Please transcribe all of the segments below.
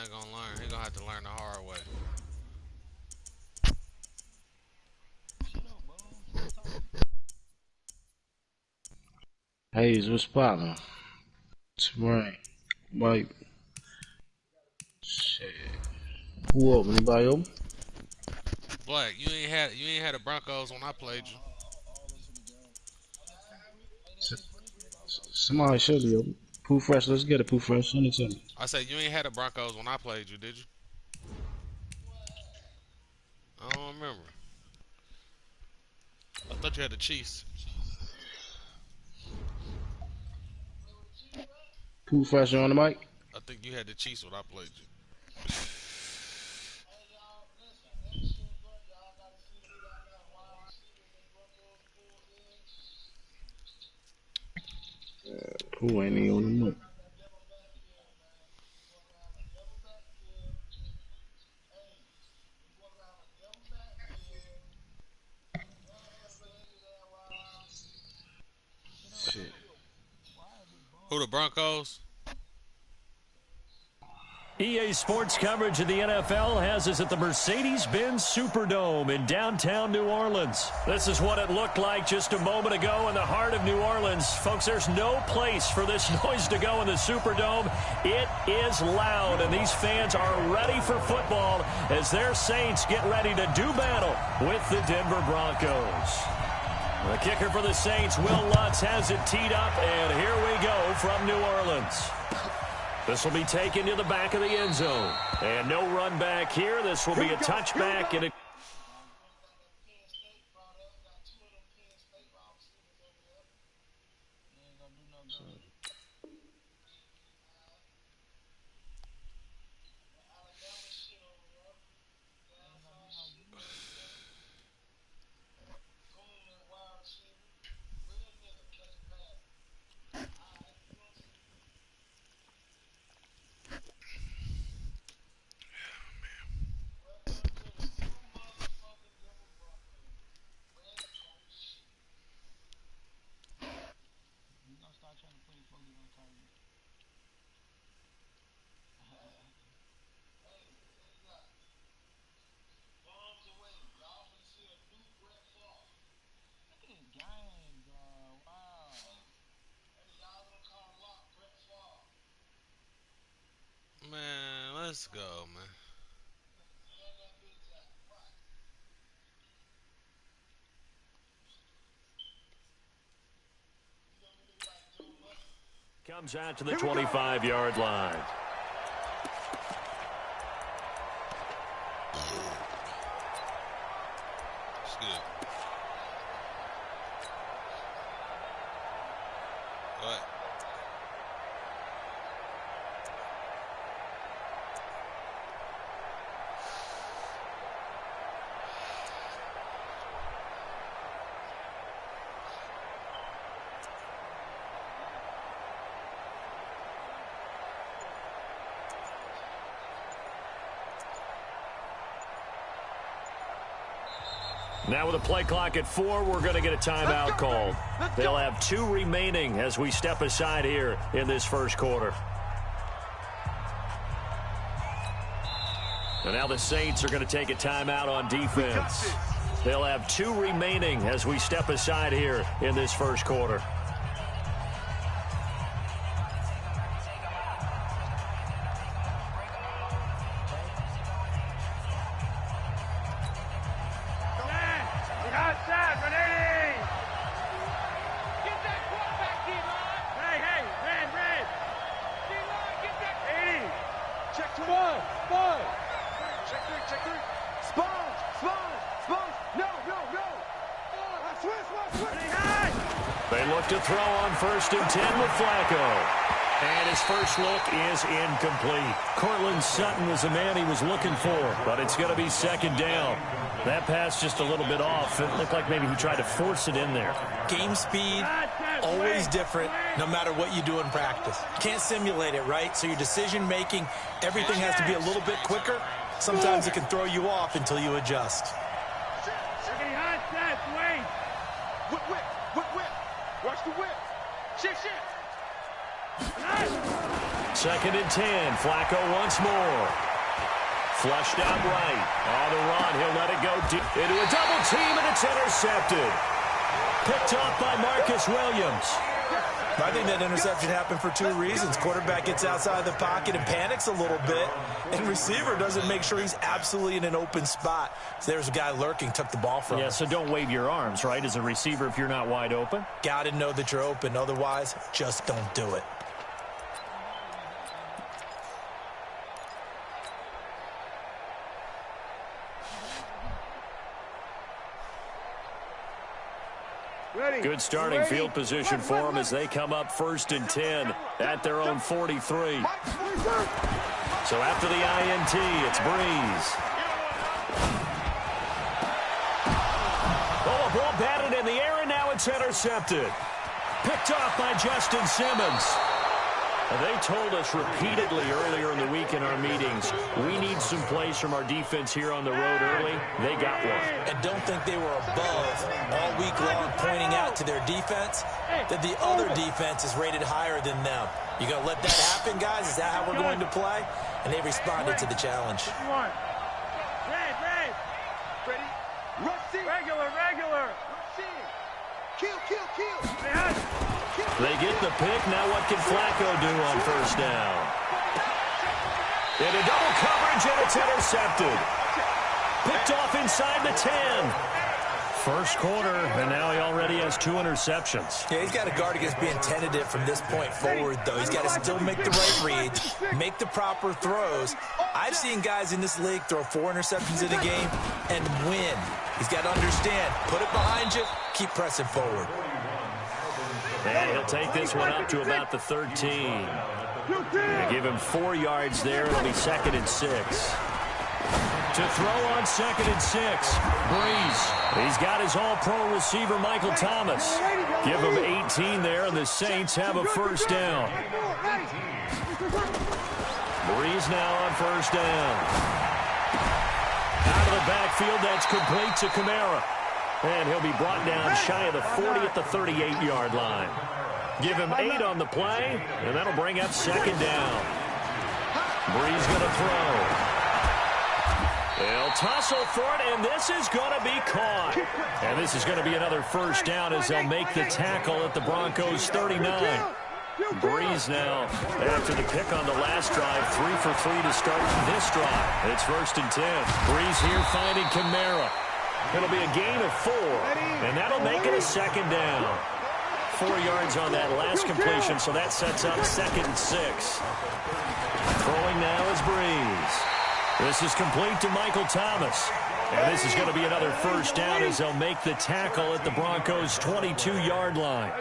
ain't gonna learn. He gonna have to learn the hard way. Hayes, what's poppin'? It's right. Mike. Shit. Who up? Anybody open? Black, you ain't had the Broncos when I played you. Somebody should be open. Pooh Fresh, let's get it, Pooh Fresh. Send it to me. I said you ain't had the Broncos when I played you, did you? I don't remember. I thought you had the Chiefs. Pooh Fresh, you on the mic? I think you had the Chiefs when I played you. Pooh ain't even on the mic. Shit. Who the Broncos? EA Sports coverage of the NFL has us at the Mercedes-Benz Superdome in downtown New Orleans. This is what it looked like just a moment ago in the heart of New Orleans. Folks, there's no place for this noise to go in the Superdome. It is loud, and these fans are ready for football as their Saints get ready to do battle with the Denver Broncos. The kicker for the Saints, Will Lutz, has it teed up, and here we go from New Orleans. This will be taken to the back of the end zone. And no run back here. This will be a touchback. And Man, let's go, man. comes out to the 25-yard line. It's good. What? Now with a play clock at 4, we're going to get a timeout called. They'll have 2 remaining as we step aside here in this first quarter. And now the Saints are going to take a timeout on defense. They'll have 2 remaining as we step aside here in this first quarter. They look to throw on 1st and 10 with Flacco. And his first look is incomplete. Courtland Sutton was the man he was looking for, but it's going to be 2nd down. That pass just a little bit off. It looked like maybe he tried to force it in there. Game speed, always different, no matter what you do in practice. You can't simulate it, right? So your decision-making, everything has to be a little bit quicker. Sometimes it can throw you off until you adjust. 2nd and 10. Flacco once more. Flushed out right. On the run. He'll let it go deep into a double team, and it's intercepted. Picked off by Marcus Williams. I think that interception happened for 2 reasons. Quarterback gets outside the pocket and panics a little bit, and receiver doesn't make sure he's absolutely in an open spot. So there's a guy lurking, took the ball from him. Yeah, so don't wave your arms, right, as a receiver if you're not wide open. Got to know that you're open. Otherwise, just don't do it. Good starting field position for them as they come up 1st and 10 at their own 43. So after the INT, it's Breeze. Oh, a ball batted in the air, and now it's intercepted. Picked off by Justin Simmons. They told us repeatedly earlier in the week in our meetings, we need some plays from our defense here on the road early. They got one. And don't think they were above all week long, pointing out to their defense that the other defense is rated higher than them. You going to let that happen, guys? Is that how we're going to play? And they responded to the challenge. Regular. Kill. They get the pick. Now what can Flacco do on 1st down? In a double coverage, and it's intercepted. Picked off inside the 10. First quarter, and now he already has 2 interceptions. Yeah, he's got to guard against being tentative from this point forward, though. He's got to still make the right reads, make the proper throws. I've seen guys in this league throw 4 interceptions in a game and win. He's got to understand, put it behind you, keep pressing forward. And he'll take this one up to about the 13. They give him 4 yards there. It'll be 2nd and 6. To throw on 2nd and 6. Breeze. He's got his all-pro receiver, Michael Thomas. Give him 18 there, and the Saints have a 1st down. Breeze now on 1st down. Out of the backfield, that's complete to Kamara. And he'll be brought down shy of the 40 at the 38-yard line. Give him 8 on the play, and that'll bring up 2nd down. Breeze going to throw. They'll tussle for it, and this is going to be caught. And this is going to be another 1st down as they'll make the tackle at the Broncos' 39. Breeze now, after the pick on the last drive, 3 for 3 to start this drive. It's 1st and 10. Breeze here finding Kamara. It'll be a gain of 4, and that'll make it a 2nd down. 4 yards on that last completion, so that sets up 2nd and 6. Throwing now is Breeze. This is complete to Michael Thomas. And this is going to be another 1st down as they'll make the tackle at the Broncos' 22-yard line.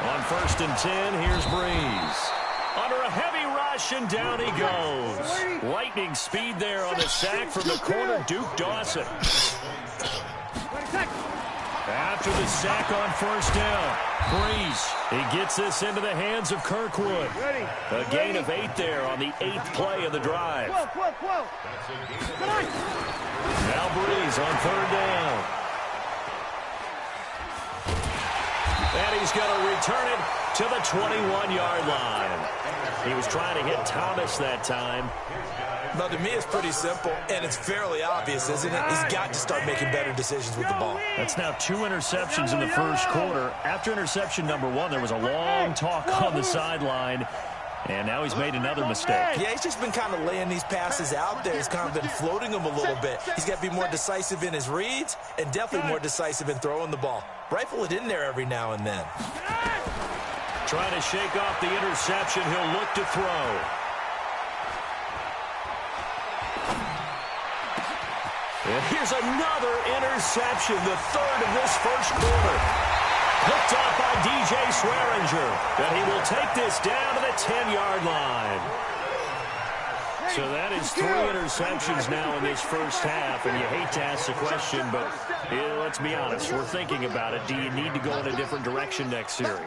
On 1st and 10, here's Breeze. Under a heavy rush, and down he goes. Lightning speed there on the sack from the corner, Duke Dawson. After the sack on 1st down, Breeze, he gets this into the hands of Kirkwood. A gain of 8 there on the 8th play of the drive. Now Breeze on 3rd down. And he's going to return it to the 21-yard line. He was trying to hit Thomas that time. Well, to me, it's pretty simple, and it's fairly obvious, isn't it? He's got to start making better decisions with the ball. That's now 2 interceptions in the first quarter. After interception number 1, there was a long talk on the sideline, and now he's made another mistake. Yeah, he's just been kind of laying these passes out there. He's kind of been floating them a little bit. He's got to be more decisive in his reads and definitely more decisive in throwing the ball. Rifle it in there every now and then. Trying to shake off the interception. He'll look to throw. And here's another interception, the 3rd of this first quarter. Picked off by DJ Swearinger. And he will take this down to the 10-yard line. So that is 3 interceptions now in this first half. And you hate to ask the question, but let's be honest. We're thinking about it. Do you need to go in a different direction next series?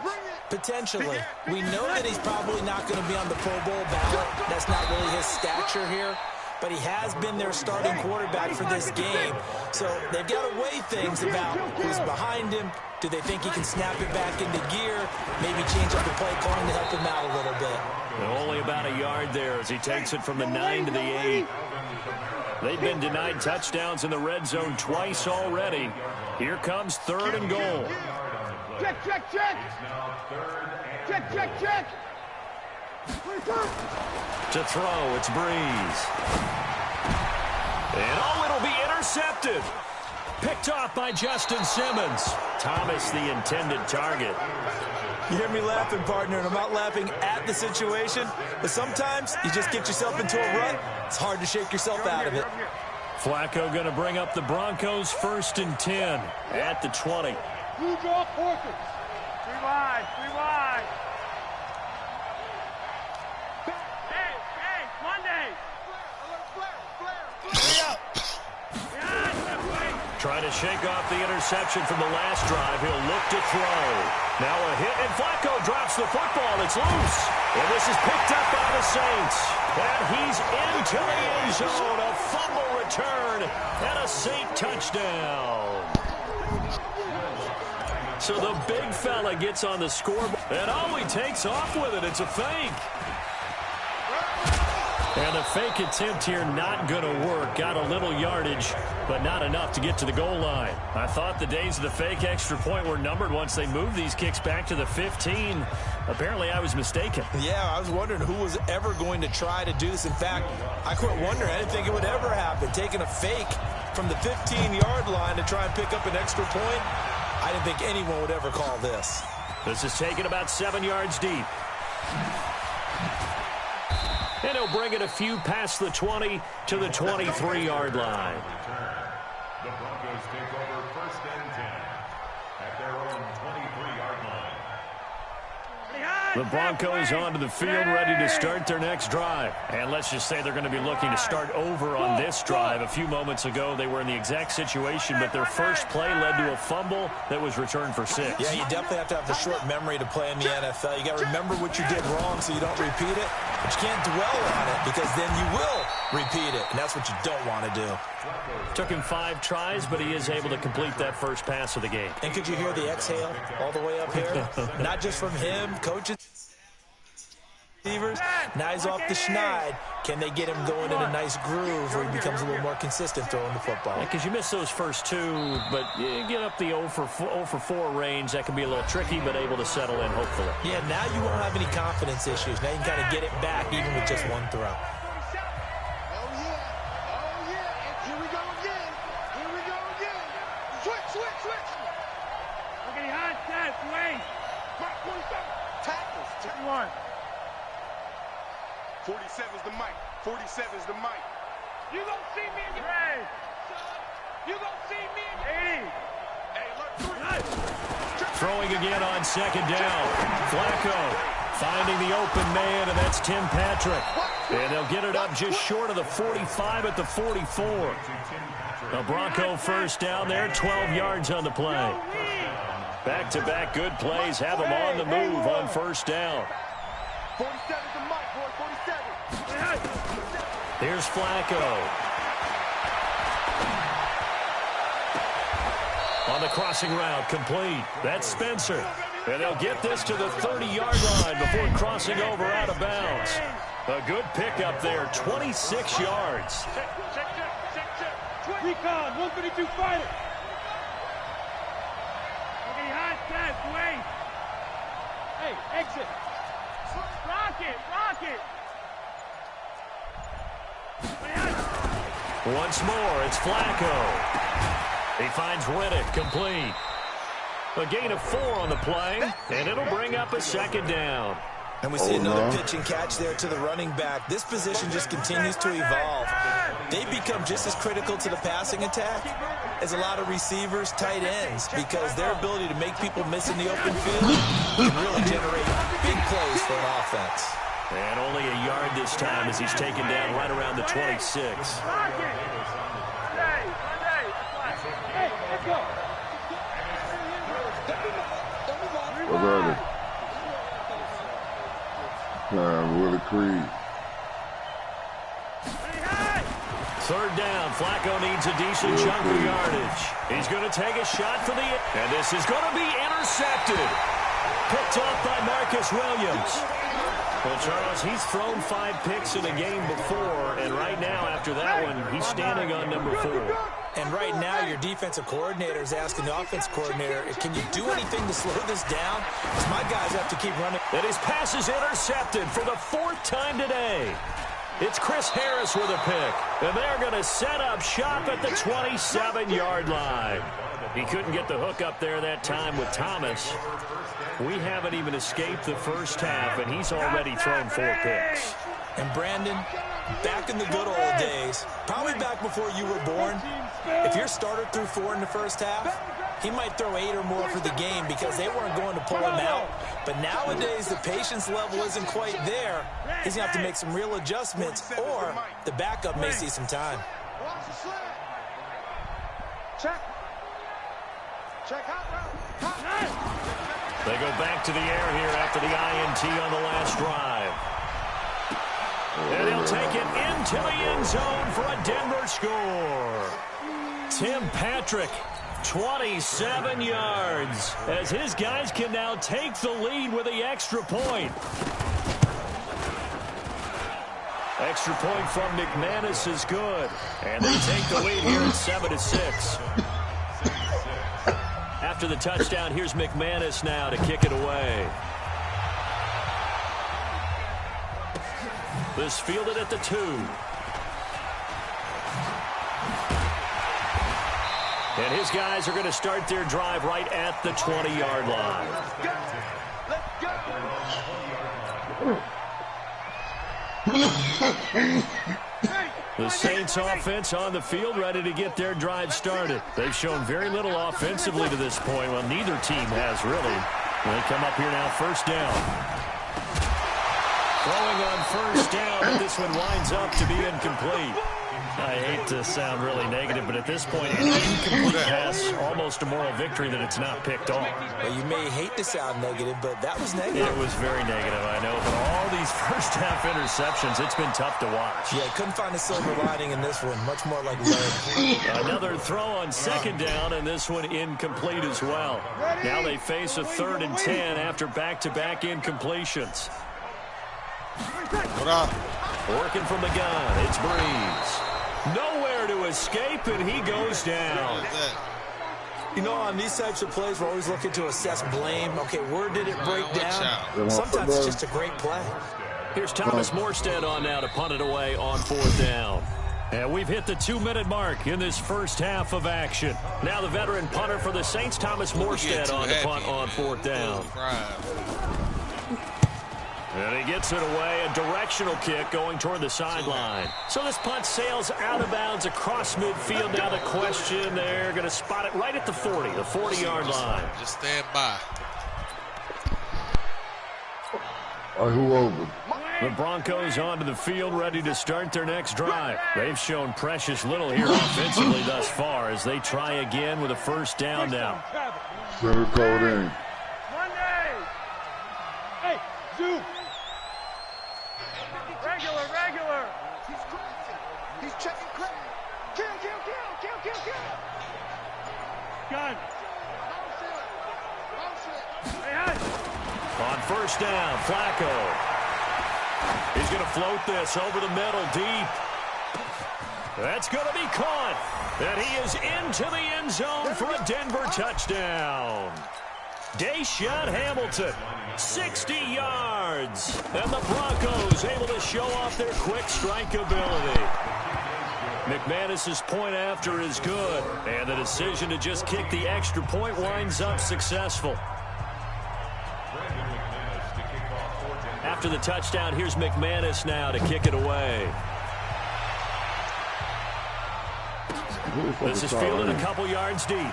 Potentially. We know that he's probably not going to be on the Pro Bowl ballot. That's not really his stature here. but he has been their starting quarterback for this game. So they've got to weigh things about who's behind him. Do they think he can snap it back into gear? Maybe change up the play calling to help him out a little bit. And only about a yard there as he takes it from the 9 to the 8. They've been denied touchdowns in the red zone twice already. Here comes 3rd and goal. Check, check, check. Check, check, check. To throw, it's Breeze. And oh, it'll be intercepted. Picked off by Justin Simmons. Thomas, the intended target. You hear me laughing, partner, and I'm not laughing at the situation, but sometimes you just get yourself into a rut. It's hard to shake yourself out of it. Flacco going to bring up the Broncos 1st and 10 at the 20. Blue draw forces. 3 wide, 3 wide. Hey, Monday. Trying to shake off the interception from the last drive. He'll look to throw. Now a hit, and Flacco drops the football. It's loose. And this is picked up by the Saints. And he's into the end zone. A fumble return and a Saint touchdown. So the big fella gets on the scoreboard. And oh, he takes off with it. It's a fake. And the fake attempt here not going to work. Got a little yardage, but not enough to get to the goal line. I thought the days of the fake extra point were numbered once they moved these kicks back to the 15. Apparently, I was mistaken. Yeah, I was wondering who was ever going to try to do this. In fact, I quit wondering. I didn't think it would ever happen. Taking a fake from the 15-yard line to try and pick up an extra point, I didn't think anyone would ever call this. This is taken about 7 yards deep. And he'll bring it a few past the 20 to the 23-yard line. The Broncos take over 1st and 10 at their own 23-yard line. The Broncos onto the field, ready to start their next drive. And let's just say they're going to be looking to start over on this drive. A few moments ago, they were in the exact situation, but their first play led to a fumble that was returned for 6. Yeah, you definitely have to have the short memory to play in the NFL. You got to remember what you did wrong so you don't repeat it, but you can't dwell on it because then you will repeat it, and that's what you don't want to do. Took him 5 tries, but he is able to complete that first pass of the game. And could you hear the exhale all the way up here? Not just from him, coaches, receivers. Now he's off the schneid. Can they get him going in a nice groove where he becomes a little more consistent throwing the football? Because you miss those first 2, but you get up the 0 for 4 range. That can be a little tricky, but able to settle in, hopefully. Yeah, now you won't have any confidence issues. Now you can kind of get it back even with just 1 throw. Okay, hot set, wait. 47's the mic. 47's the mic. You gonna see me in your head. You gonna see me in your 80. Hey, look, 3. Throwing again on 2nd down. Flacco finding the open man, and that's Tim Patrick. And they'll get it up just short of the 45 at the 44. The Bronco first down there, 12 yards on the play. Back-to-back good plays have them on the move on 1st down. 47's the mic, boy. 47. Here's Flacco. On the crossing route, complete. That's Spencer. And they'll get this to the 30-yard line before crossing over out of bounds. A good pickup there, 26 yards. Recon, 132 fighter. Okay, hot set, wait. Hey, exit. Rocket, rocket. Once more, it's Flacco. He finds Riddick, complete. A gain of 4 on the play, and it'll bring up a 2nd down. And we see another pitch and catch there to the running back. This position just continues to evolve. They become just as critical to the passing attack as a lot of receivers, tight ends, because their ability to make people miss in the open field can really generate big plays for an offense. And only a yard this time as he's taken down right around the 26. Hey, let's go. What's up? Willie Creed. Hey, hey! Third down. Flacco needs a decent chunk of yardage. He's going to take a shot for the... And this is going to be intercepted. Picked off by Marcus Williams. Well, Charles, he's thrown 5 picks in a game before, and right now, after that one, he's standing on number 4. And right now, your defensive coordinator is asking the offense coordinator, can you do anything to slow this down? Because my guys have to keep running. And his pass is intercepted for the 4th time today. It's Chris Harris with a pick, and they're going to set up shop at the 27-yard line. He couldn't get the hook up there that time with Thomas. We haven't even escaped the first half, and he's already thrown 4 picks. And Brandon, back in the good old days, probably back before you were born, if your starter threw 4 in the first half, he might throw 8 or more for the game because they weren't going to pull him out. But nowadays, the patience level isn't quite there. He's going to have to make some real adjustments, or the backup may see some time. Check out. They go back to the air here after the INT on the last drive. And he'll take it into the end zone for a Denver score. Tim Patrick, 27 yards, as his guys can now take the lead with the extra point. Extra point from McManus is good. And they take the lead here at 7-6. After the touchdown, here's McManus now to kick it away. This fielded at the 2. And his guys are going to start their drive right at the 20-yard line. The Saints offense on the field ready to get their drive started. They've shown very little offensively to this point. Well, neither team has really. They come up here now, first down. Throwing on first down, but this one winds up to be incomplete. I hate to sound really negative, but at this point, an incomplete pass, almost a moral victory that it's not picked off. Well, you may hate to sound negative, but that was negative. It was very negative, I know. But all these first-half interceptions, it's been tough to watch. Yeah, couldn't find a silver lining in this one. Much more like lead. Another throw on second down, and this one incomplete as well. Now they face a 3rd and 10 after back-to-back incompletions. Working from the gun, it's Breeze. Nowhere to escape, and he goes down. You know, on these types of plays, we're always looking to assess blame. Okay, where did it break down? Sometimes it's just a great play. Here's Thomas Morstead on now to punt it away on 4th down. And we've hit the 2-minute mark in this first half of action. Now the veteran punter for the Saints, Thomas Morstead, on the punt on 4th down. And he gets it away, a directional kick going toward the sideline. So this punt sails out of bounds across midfield. Now the question, they're going to spot it right at the 40, the 40-yard line. Just stand by. Who over? The Broncos onto the field, ready to start their next drive. They've shown precious little here offensively thus far as they try again with a first down now. Center code in. Hey, Zoo. Regular. He's checking quick. Kill. Gun. On first down, Flacco. He's going to float this over the middle, deep. That's going to be caught. And he is into the end zone for a Denver touchdown. Deshaun Hamilton, 60 yards. And the Broncos able to show off their quick strike ability. McManus's point after is good. And the decision to just kick the extra point winds up successful. After the touchdown, here's McManus now to kick it away. This is fielded a couple yards deep.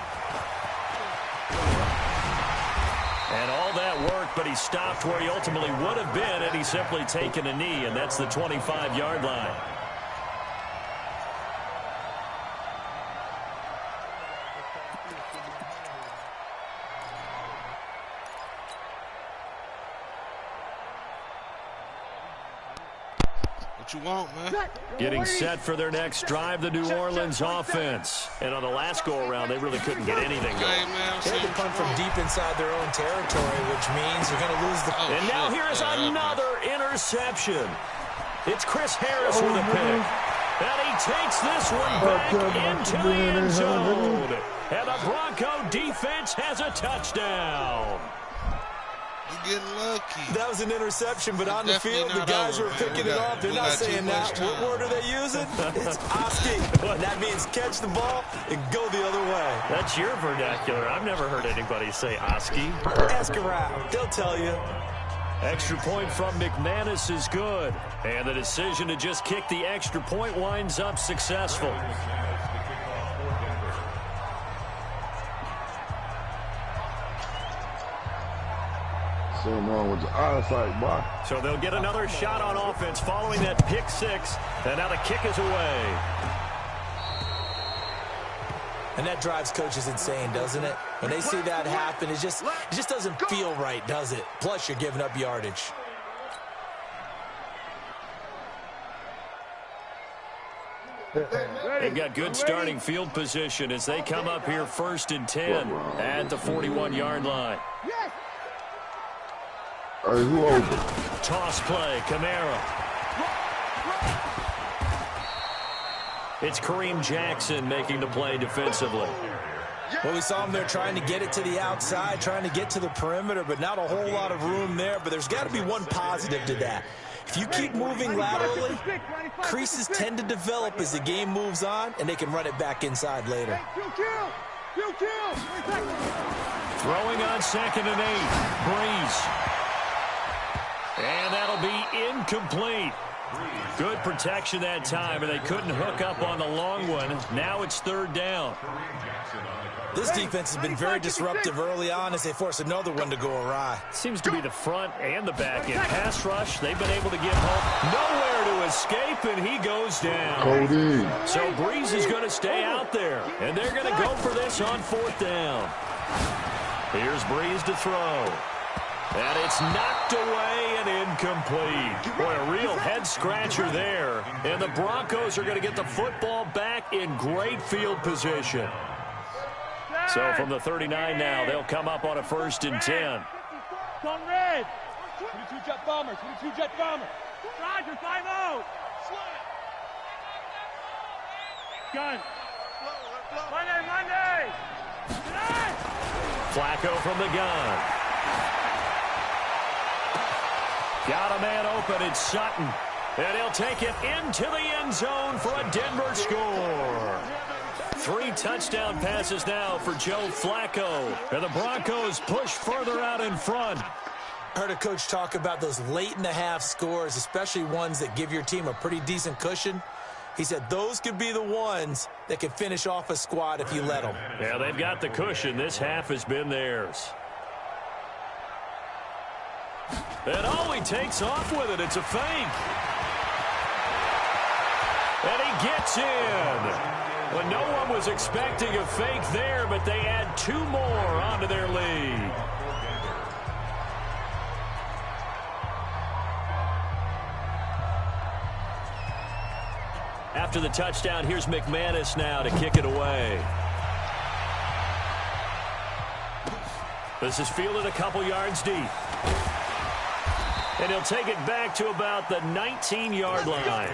And all that work, but he stopped where he ultimately would have been had he simply taken a knee, and that's the 25-yard line. what you want, man. Getting set for their next drive, the New Orleans offense. And on the last go-around, they really couldn't get anything going. Hey, man, They had to punt from deep inside their own territory, which means you're going to lose the... And now here's another interception. It's Chris Harris with a pick. And he takes this one back into the end zone. And the Bronco defense has a touchdown. You're getting lucky. That was an interception, but on the field, the guys who are picking it off, they're not saying that. What word are they using? It's Oski. And that means catch the ball and go the other way. That's your vernacular. I've never heard anybody say Oski. Ask around. They'll tell you. Extra point from McManus is good. And the decision to just kick the extra point winds up successful. Something wrong with your eyesight, boy. So they'll get another shot on offense following that pick six. And now the kick is away. And that drives coaches insane, doesn't it? When they see that happen, it just doesn't feel right, does it? Plus, you're giving up yardage. They've got good starting field position as they come up here 1st and 10 at the 41-yard line. Hey, who open? Toss play, Kamara. It's Kareem Jackson making the play defensively. Well, we saw him there trying to get it to the outside, trying to get to the perimeter, but not a whole lot of room there. But there's got to be one positive to that. If you keep moving laterally, creases tend to develop as the game moves on, and they can run it back inside later. Throwing on 2nd and 8. Breeze. And that'll be incomplete. Good protection that time, and they couldn't hook up on the long one. Now it's 3rd down. This defense has been very disruptive early on as they force another one to go awry. Seems to be the front and the back end. Pass rush, they've been able to get home. Nowhere to escape, and he goes down. Cody. So Breeze is going to stay out there, and they're going to go for this on 4th down. Here's Breeze to throw. And it's knocked away and incomplete. Boy, a real head-scratcher there. And the Broncos are going to get the football back in great field position. So from the 39 now, they'll come up on a 1st and 10. On red. 22 jet bomber. 22 jet bomber. Roger, 5-0. Gun. Monday. Flacco from the gun. Got a man open. It's Sutton. And he'll take it into the end zone for a Denver score. 3 touchdown passes now for Joe Flacco. And the Broncos push further out in front. Heard a coach talk about those late-in-the-half scores, especially ones that give your team a pretty decent cushion. He said those could be the ones that can finish off a squad if you let them. Yeah, they've got the cushion. This half has been theirs. And oh, he takes off with it. It's a fake. And he gets in. Well, no one was expecting a fake there, but they add 2 more onto their lead. After the touchdown, here's McManus now to kick it away. This is fielded a couple yards deep. And he'll take it back to about the 19-yard line.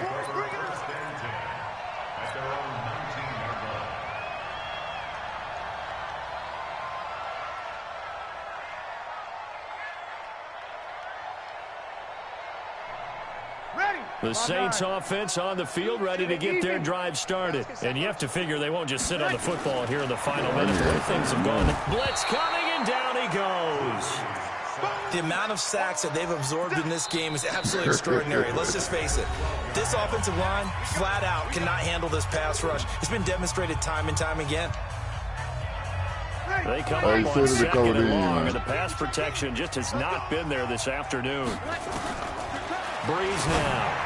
The Saints offense on the field, ready to get their drive started. And you have to figure they won't just sit on the football here in the final minutes. The way things have gone. Blitz coming, and down he goes. The amount of sacks that they've absorbed in this game is absolutely extraordinary. Let's just face it. This offensive line, flat out, cannot handle this pass rush. It's been demonstrated time and time again. They come up on 2nd and long, and the pass protection just has not been there this afternoon. Breeze now.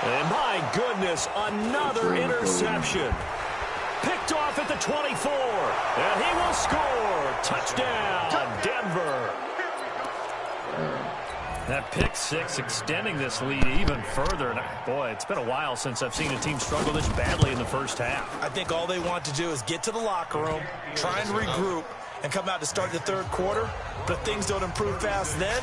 And my goodness, another interception. Picked off at the 24. And he will score. Touchdown, Denver. That pick six extending this lead even further. And boy, it's been a while since I've seen a team struggle this badly in the first half. I think all they want to do is get to the locker room, try and regroup, and come out to start the third quarter. But if things don't improve fast then,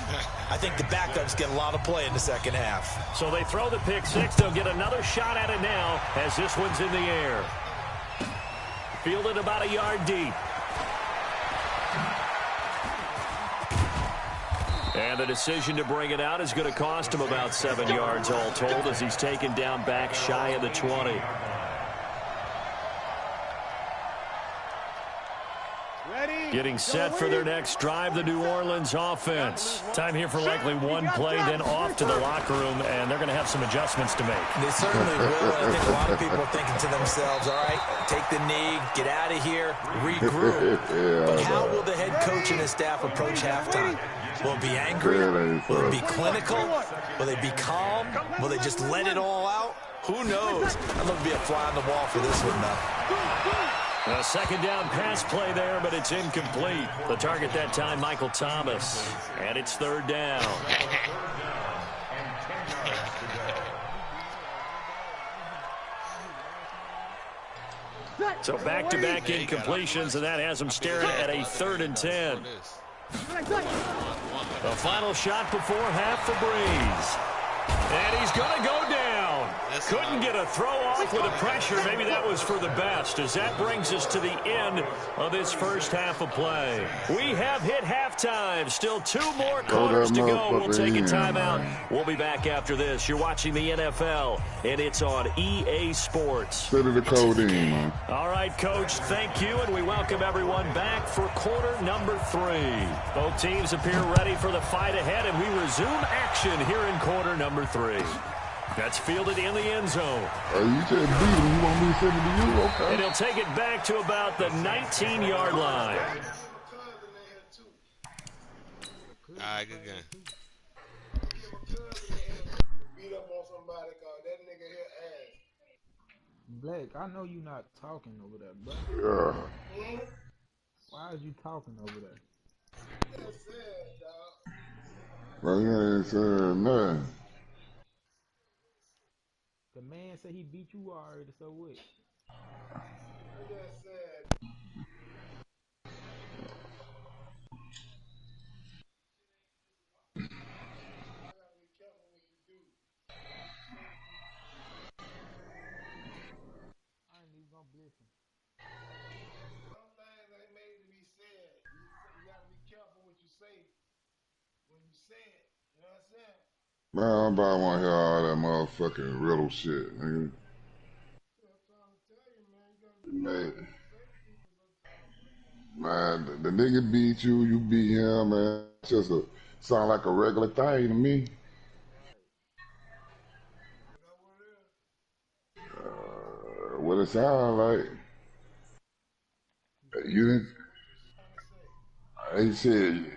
I think the backups get a lot of play in the second half. So they throw the pick six. They'll get another shot at it now as this one's in the air. Fielded about a yard deep. And the decision to bring it out is going to cost him about 7 yards all told as he's taken down back shy of the 20. Getting set for their next drive, the New Orleans offense. Time here for likely one play, then off to the locker room, and they're going to have some adjustments to make. They certainly will. I think a lot of people are thinking to themselves, all right, take the knee, get out of here, regroup. But how will the head coach and his staff approach halftime? Will it be angry? Will it be clinical? Will they be calm? Will they just let it all out? Who knows? I'd love to be a fly on the wall for this one, though. A second down pass play there, but it's incomplete. The target that time, Michael Thomas. And it's third down. So back-to-back incompletions, and that has him staring at a 3rd and 10. The final shot before half for Breeze. And he's going to go down. Couldn't get a throw off with the pressure. Maybe that was for the best, as that brings us to the end of this first half of play. We have hit halftime. Still 2 more quarters to go. We'll take a timeout. We'll be back after this. You're watching the NFL, and it's on EA Sports. Set of the code in, man. All right, Coach, thank you, and we welcome everyone back for quarter number 3. Both teams appear ready for the fight ahead, and we resume action here in quarter number 3. That's fielded in the end zone. You said beat him. You want me to send it to you? Okay. And he'll take it back to about the 19-yard line. All right, good game. Beat up on somebody called that nigga here ass. Blake, I know you not talking over there, bro. Yeah. Why is you talking over there? That's sad, dog. Well, he ain't saying nothing. The man said he beat you already, so what? That's sad. I ain't even gonna bless him. Some things ain't made to be said. You gotta be careful what you say when you say it. You know what I'm saying? Man, nobody want to hear all that motherfucking riddle shit, nigga. Man, the nigga beat you, you beat him, man. It's just sound like a regular thing to me. What it sound like? You didn't. He said,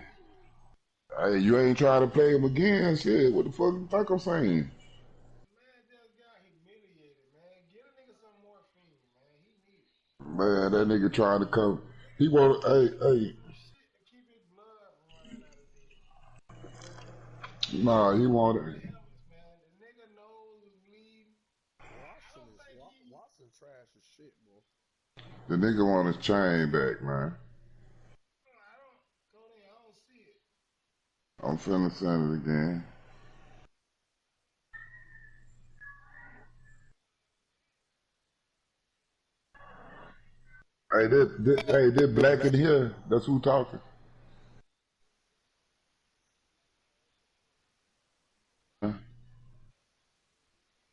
hey, you ain't trying to play him again. Shit, what the fuck you think I'm saying? Man just got humiliated, man. Get a nigga some morphine, man. He needs it. Man, that nigga trying to come. He want, hey. Keep his blood running out of his. Nah, he wanted. Man, the nigga nose is bleeding. Watson trash as shit, bro. The nigga want his chain back, man. I'm finna send it again. Hey, this black in here. That's who talking.